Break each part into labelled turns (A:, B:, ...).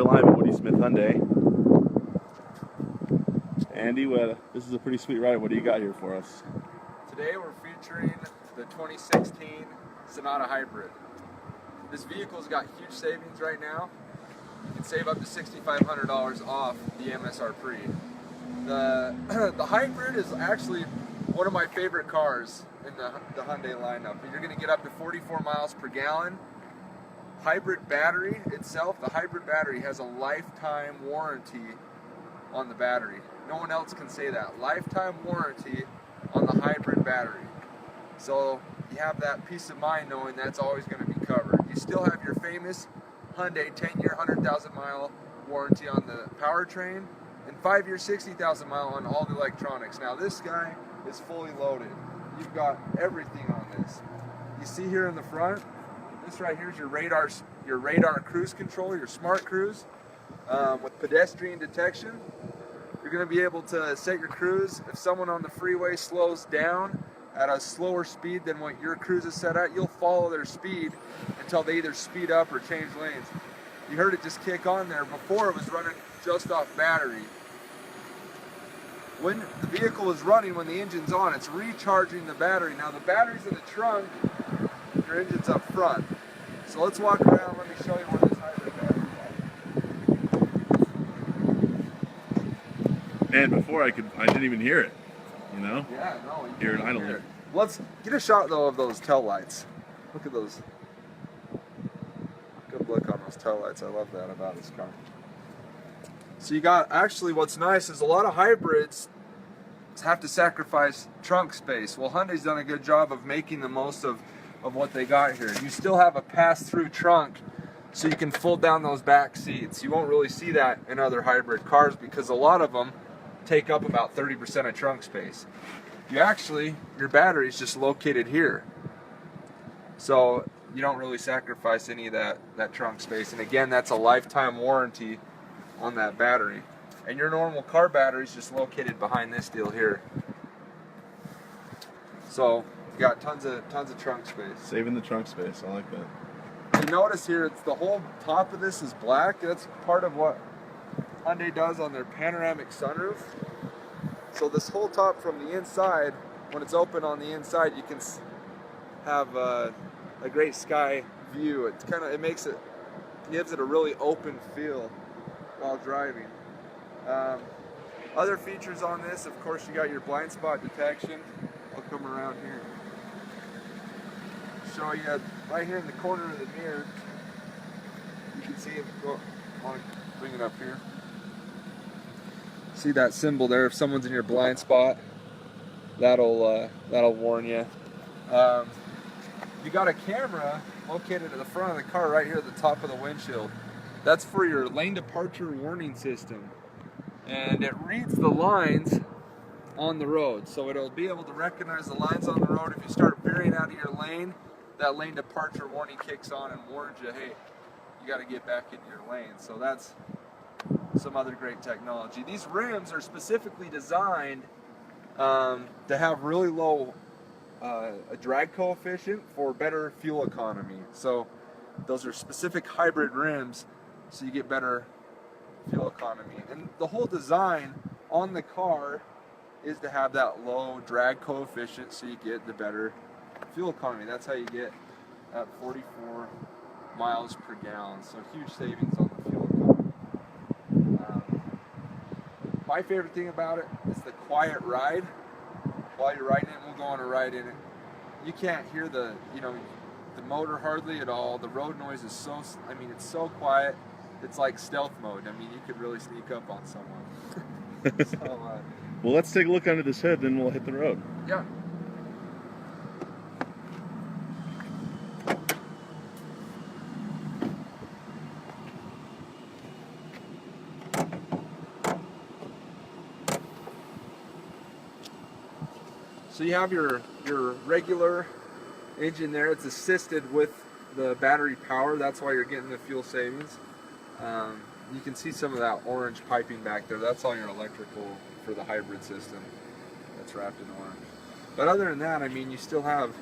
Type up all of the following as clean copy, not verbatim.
A: live at Woody Smith Hyundai. Andy, this is a pretty sweet ride. What do you got here for us?
B: Today we're featuring the 2016 Sonata Hybrid. This vehicle's got huge savings right now. You can save up to $6,500 off the MSRP. The Hybrid is actually one of my favorite cars in the Hyundai lineup. You're going to get up to 44 miles per gallon. Hybrid battery itself, the hybrid battery has a lifetime warranty on the battery. No one else can say that. Lifetime warranty on the hybrid battery. So you have that peace of mind knowing that's always going to be covered. You still have your famous Hyundai 10-year, 100,000-mile warranty on the powertrain and 5-year, 60,000 mile on all the electronics. Now this guy is fully loaded. You've got everything on this. You see here in the front, this right here is your radar cruise control, your smart cruise with pedestrian detection. You're going to be able to set your cruise. If someone on the freeway slows down at a slower speed than what your cruise is set at, you'll follow their speed until they either speed up or change lanes. You heard it just kick on there. Before it was running just off battery. When the vehicle is running, when the engine's on, it's recharging the battery. Now the battery's in the trunk, your engine's up front. So let's walk around, let me show you where this hybrid battery is.
A: And before I didn't even hear it, you know?
B: Yeah, no, you
A: Hear it
B: can't
A: idling.
B: hear it. Let's get a shot though of those tail lights. Look at those. Good look on those tail lights. I love that about this car. So you got, actually what's nice is a lot of hybrids have to sacrifice trunk space. Well, Hyundai's done a good job of making the most of what they got here. You still have a pass-through trunk so you can fold down those back seats. You won't really see that in other hybrid cars because a lot of them take up about 30% of trunk space. Your battery is just located here. So you don't really sacrifice any of that trunk space. And again, that's a lifetime warranty on that battery. And your normal car battery is just located behind this deal here. So you got tons of trunk space.
A: Saving the trunk space. I like that.
B: You notice here, it's the whole top of this is black. That's part of what Hyundai does on their panoramic sunroof. So this whole top from the inside, when it's open on the inside, you can have a great sky view. It gives it a really open feel while driving. Other features on this, of course, you got your blind spot detection. I'll come around here. Show you right here in the corner of the mirror. You can see it. I want to bring it up here. See that symbol there? If someone's in your blind spot, that'll warn you. You got a camera located at the front of the car right here at the top of the windshield. That's for your lane departure warning system. And it reads the lines on the road. So it'll be able to recognize the lines on the road. If you start veering out of your lane, that lane departure warning kicks on and warns you, hey, you got to get back into your lane. So that's some other great technology. These rims are specifically designed to have really low a drag coefficient for better fuel economy. So those are specific hybrid rims, so you get better fuel economy. And the whole design on the car is to have that low drag coefficient so you get the better fuel economy. That's how you get at 44 miles per gallon. So huge savings on the fuel economy. My favorite thing about it is the quiet ride. While you're riding it, we'll go on a ride in it. You can't hear the motor hardly at all. The road noise is it's so quiet. It's like stealth mode. You could really sneak up on someone. So,
A: Well, let's take a look under this hood, then we'll hit the road.
B: yeah. So you have your regular engine there. It's assisted with the battery power. That's why you're getting the fuel savings. You can see some of that orange piping back there. That's all your electrical for the hybrid system that's wrapped in orange. But other than that, you still have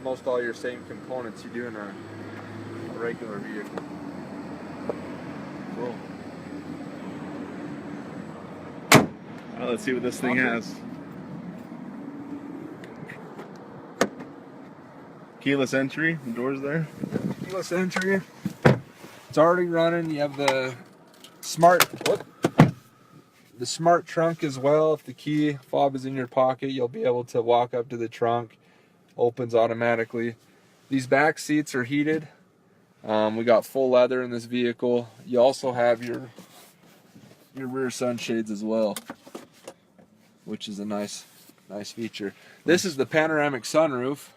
B: most all your same components you do in a regular vehicle.
A: Cool. Well, let's see what this thing has. Keyless entry, the doors there.
B: Keyless entry. It's already running. You have the smart trunk as well. If the key fob is in your pocket, you'll be able to walk up to the trunk. Opens automatically. These back seats are heated. We got full leather in this vehicle. You also have your rear sunshades as well, which is a nice feature. This is the panoramic sunroof.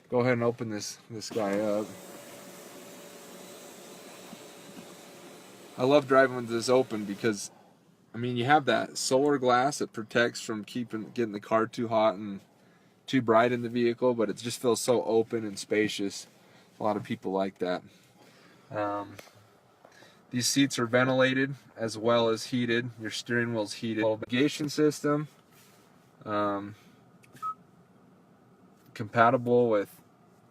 B: Go ahead and open this guy up. I love driving with this open because, I mean, you have that solar glass that protects from getting the car too hot and too bright in the vehicle, but it just feels so open and spacious. A lot of people like that. These seats are ventilated as well as heated. Your steering wheel's heated. Navigation system, compatible with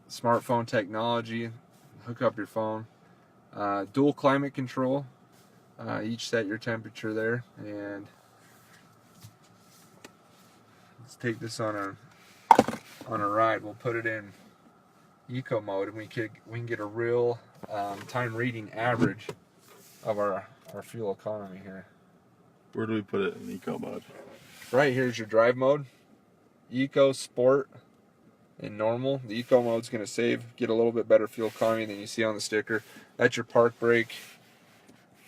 B: smartphone technology. Hook up your phone. Dual climate control. Each set your temperature there. And let's take this on a ride. We'll put it in eco mode, and we can get a real time reading average of our fuel economy here.
A: Where do we put it in eco mode?
B: Right here's your drive mode: eco, sport, and normal. The eco mode's going to get a little bit better fuel economy than you see on the sticker. That's your park brake.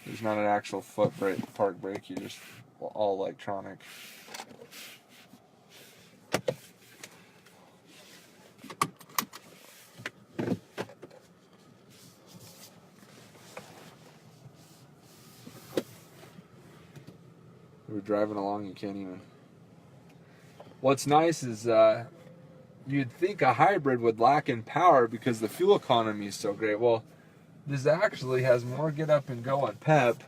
B: There's not an actual park brake. You just all electronic. We're driving along, you can't even. What's nice is you'd think a hybrid would lack in power because the fuel economy is so great. Well, this actually has more get up and go and pep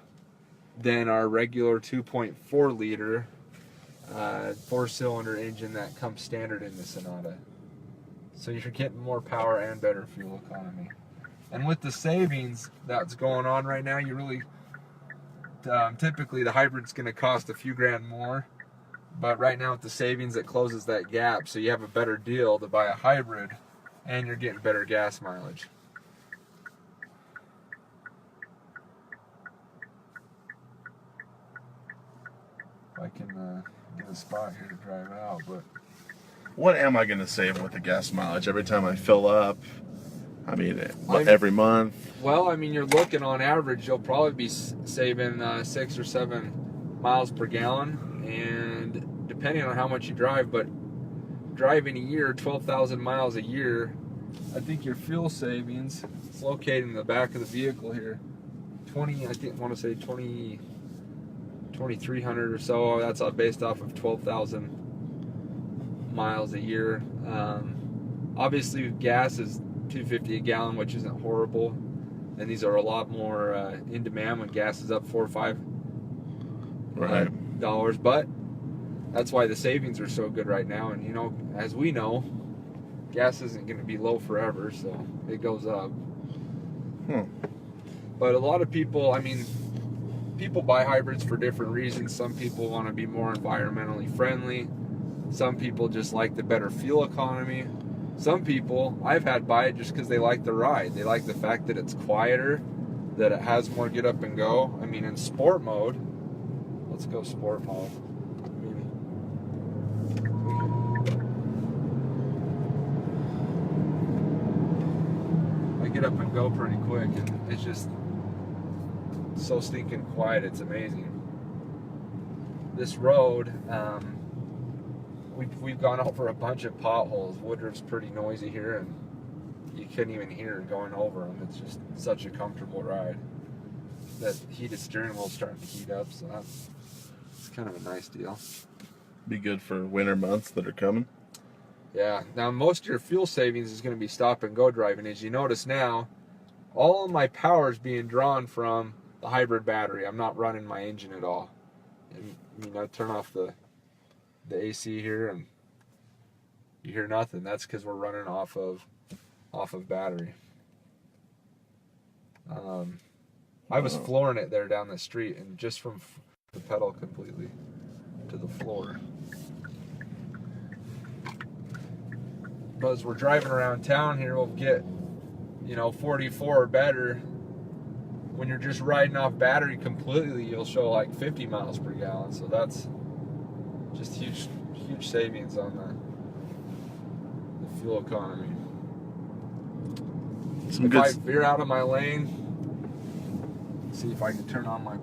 B: than our regular 2.4 liter 4-cylinder engine that comes standard in the Sonata. So you're getting more power and better fuel economy. And with the savings that's going on right now, you really typically the hybrid's going to cost a few grand more, but right now with the savings it closes that gap, so you have a better deal to buy a hybrid and you're getting better gas mileage. If I can get a spot here to drive out, but
A: What am I going to save with the gas mileage every time I fill up? I mean, every month.
B: Well, I mean, you're looking on average, you'll probably be saving 6 or 7 miles per gallon, and depending on how much you drive, but driving a year, 12,000 miles a year, I think your fuel savings, it's located in the back of the vehicle here, 2,300 or so. That's based off of 12,000 miles a year. Obviously, gas is $2.50 a gallon, which isn't horrible, and these are a lot more in demand when gas is up $4 or $5 dollars. But that's why the savings are so good right now. And as we know, gas isn't going to be low forever, so it goes up. But a lot of people, people buy hybrids for different reasons. Some people want to be more environmentally friendly. Some people just like the better fuel economy. Some people I've had buy it just because they like the ride. They like the fact that it's quieter, that it has more get up and go. I mean, in sport mode, let's go sport mode. I get up and go pretty quick, and it's just so stinking quiet. It's amazing. This road, we've gone over a bunch of potholes. Woodruff's pretty noisy here, and you couldn't even hear it going over them. It's just such a comfortable ride. That heated steering wheel's starting to heat up, so it's kind of a nice deal.
A: Be good for winter months that are coming.
B: Yeah. Now, most of your fuel savings is going to be stop and go driving. As you notice now, all of my power is being drawn from the hybrid battery. I'm not running my engine at all. And I turn off the AC here, and you hear nothing. That's because we're running off of battery. I was flooring it there down the street, and just from the pedal completely. to the floor. But as we're driving around town here, we'll get, 44 or better. When you're just riding off battery completely, you'll show like 50 miles per gallon. So that's just huge savings on the fuel economy. If I veer out of my lane, see if I can turn on my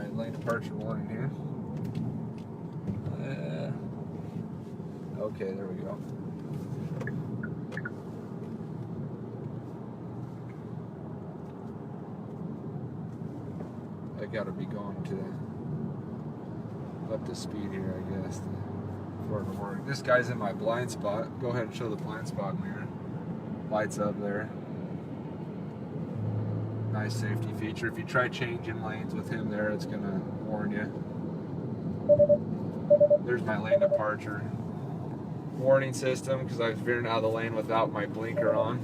B: lane departure warning here. Okay, there we go. I gotta be going up to speed here, I guess, for it to work. This guy's in my blind spot. Go ahead and show the blind spot mirror. Lights up there. Nice safety feature. If you try changing lanes with him there, it's gonna warn you. There's my lane departure warning system, because I was veering out of the lane without my blinker on.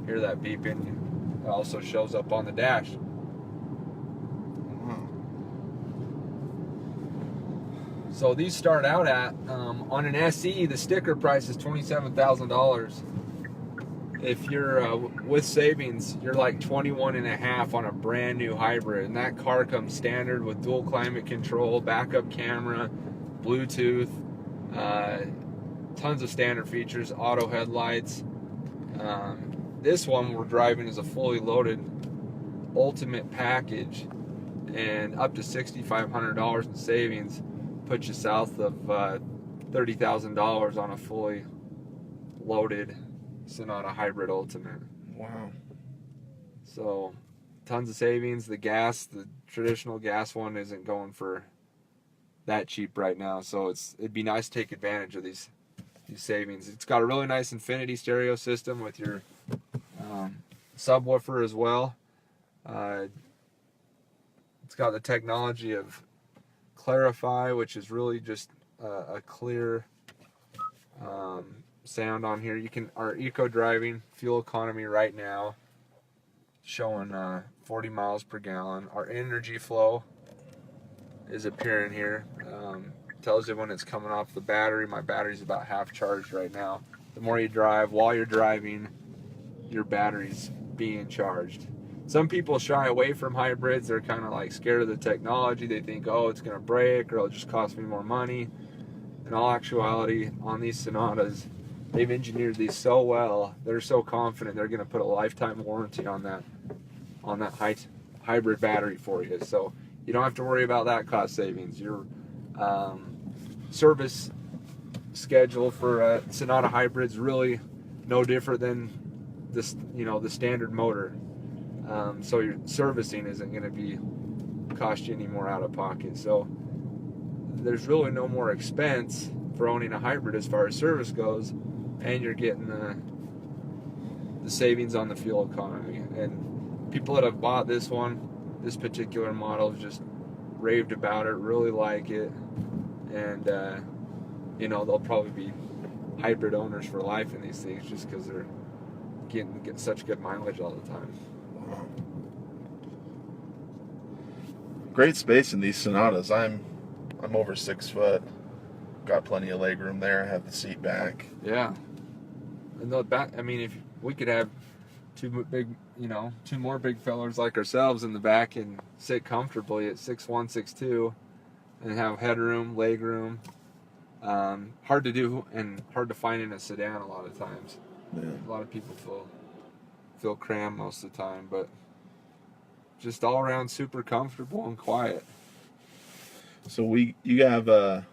B: Hear that beeping? It also shows up on the dash. So these start out at, on an SE, the sticker price is $27,000. If you're with savings, you're like 21.5 on a brand new hybrid, and that car comes standard with dual climate control, backup camera, Bluetooth, tons of standard features, auto headlights. This one we're driving is a fully loaded ultimate package, and up to $6,500 in savings puts you south of $30,000 on a fully loaded Sonata Hybrid Ultimate.
A: Wow.
B: So tons of savings. The traditional gas one isn't going for that cheap right now, so it'd be nice to take advantage of these savings. It's got a really nice infinity stereo system with your subwoofer as well. It's got the technology of Clarify, which is really just a clear sound on here. Our eco driving fuel economy right now showing 40 miles per gallon. Our energy flow is appearing here. Tells you when it's coming off the battery. My battery's about half charged right now. The more you drive, while you're driving, your battery's being charged. Some people shy away from hybrids. They're kind of like scared of the technology. They think, oh, it's going to break or it'll just cost me more money. In all actuality, on these Sonatas, they've engineered these so well. They're so confident they're going to put a lifetime warranty on that hybrid battery for you. So you don't have to worry about that cost savings. Your service schedule for Sonata hybrids really no different than this, the standard motor. So your servicing isn't going to be cost you any more out of pocket. So there's really no more expense for owning a hybrid as far as service goes, and you're getting the savings on the fuel economy. And people that have bought this particular model, have just raved about it, really like it, and they'll probably be hybrid owners for life in these things just because they're getting such good mileage all the time.
A: Great space in these Sonatas. I'm over 6 foot. Got plenty of leg room there. I have the seat back.
B: Yeah. And the back, if we could have two more big fellers like ourselves in the back and sit comfortably at 6'1", 6'2", and have headroom, leg room. Hard to do and hard to find in a sedan a lot of times.
A: Yeah.
B: A lot of people feel crammed most of the time, but just all around super comfortable and quiet.
A: So you have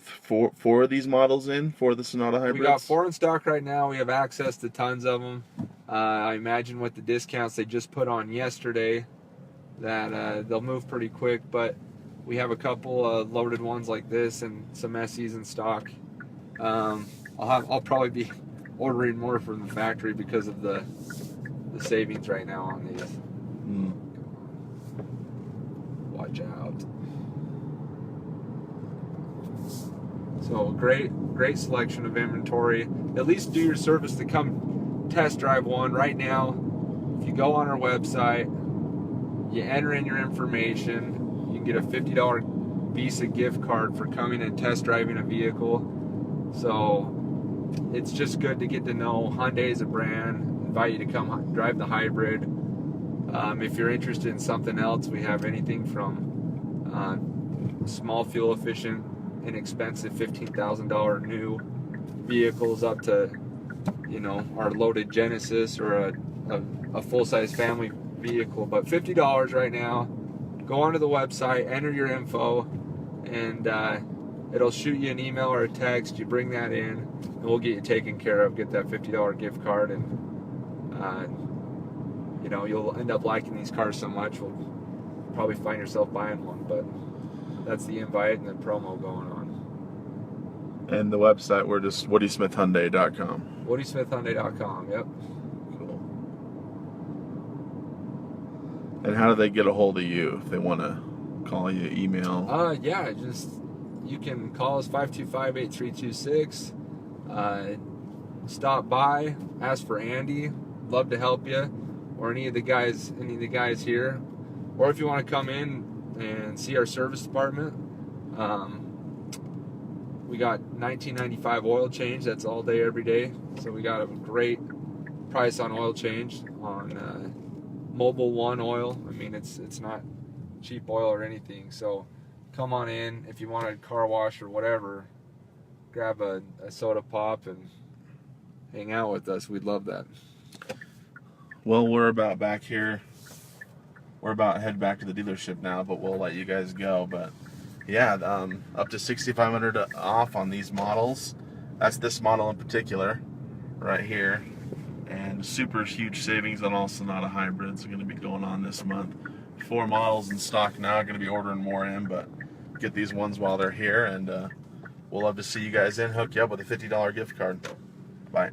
A: four of these models for the Sonata hybrids?
B: We got 4 in stock right now. We have access to tons of them. I imagine with the discounts they just put on yesterday that they'll move pretty quick, but we have a couple loaded ones like this and some SEs in stock. I'll probably be ordering more from the factory because of the savings right now on these. Watch out. So great selection of inventory. At least do your service to come test drive one right now. If you go on our website, you enter in your information, you can get a $50 Visa gift card for coming and test driving a vehicle. So it's just good to get to know Hyundai as a brand. Invite you to come drive the hybrid. If you're interested in something else, we have anything from small fuel efficient, inexpensive $15,000 new vehicles up to, you know, our loaded Genesis or a full-size family vehicle. But $50 right now. Go onto the website, enter your info, and it'll shoot you an email or a text. You bring that in, and we'll get you taken care of. Get that $50 gift card, and you know, you'll end up liking these cars so much, you'll probably find yourself buying one. But that's the invite and the promo going on.
A: And the website, we're just WoodySmithHyundai.com.
B: WoodySmithHyundai.com. Yep.
A: Cool. And how do they get a hold of you if they want to call you, email?
B: Yeah, just you can call us 525-8326. Stop by, ask for Andy. Love to help you, or any of the guys here. Or if you want to come in and see our service department, we got $19.95 oil change. That's all day, every day. So we got a great price on oil change on Mobile One oil. I mean, it's not cheap oil or anything. So come on in. If you want a car wash or whatever, grab a soda pop and hang out with us. We'd love that.
A: Well, we're about back here. We're about to head back to the dealership now, but we'll let you guys go. But yeah, up to $6,500 off on these models. That's this model in particular, right here. And super huge savings on all Sonata hybrids are going to be going on this month. 4 models in stock now. Going to be ordering more in, but get these ones while they're here. And we'll love to see you guys in. Hook you up with a $50 gift card. Bye.